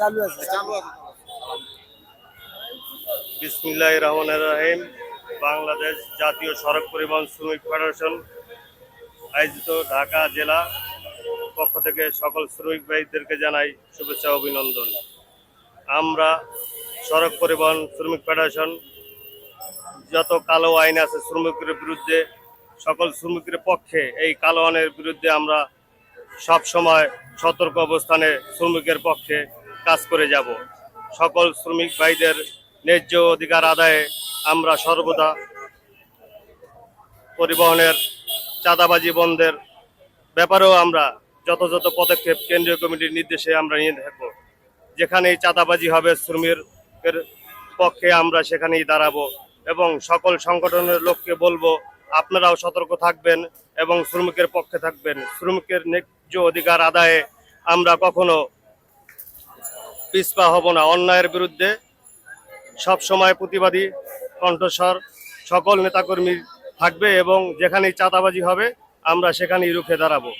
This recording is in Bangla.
চালু আছে। বিসমিল্লাহির রহমানির রহিম। বাংলাদেশ জাতীয় সড়ক পরিবহন শ্রমিক ফেডারেশন আয়োজিত ঢাকা জেলা পক্ষ থেকে সকল শ্রমিক ভাইদেরকে জানাই শুভেচ্ছা অভিনন্দন। আমরা সড়ক পরিবহন শ্রমিক ফেডারেশন যত কালো আইন আছে শ্রমিকের বিরুদ্ধে, সকল শ্রমিকের পক্ষে এই কালো আইনের বিরুদ্ধে আমরা সব সময় সতর্ক অবস্থানে শ্রমিকের পক্ষে কাজ করে যাব। সকল শ্রমিক ভাইদের ন্যায্য অধিকার আদায়ে আমরা সর্বদা পরিবহনের চাঁদাবাজি বন্ধের ব্যাপারেও আমরা যথাযথ পদক্ষেপ কেন্দ্রীয় কমিটির নির্দেশে আমরা নিয়ে থাকব। যেখানেই চাঁদাবাজি হবে শ্রমিকের পক্ষে আমরা সেখানেই দাঁড়াবো এবং সকল সংগঠনের লোককে বলবো আপনারাও সতর্ক থাকবেন এবং শ্রমিকের পক্ষে থাকবেন। শ্রমিকের ন্যায্য অধিকার আদায়ে আমরা কখনো পিছপা হব না। অন্যায়ের বিরুদ্ধে সব সময় প্রতিবাদী কণ্ঠস্বর সকল নেতাকর্মী থাকবে এবং যেখানেই চাঁদাবাজি হবে আমরা সেখানেই রুখে দাঁড়াবো।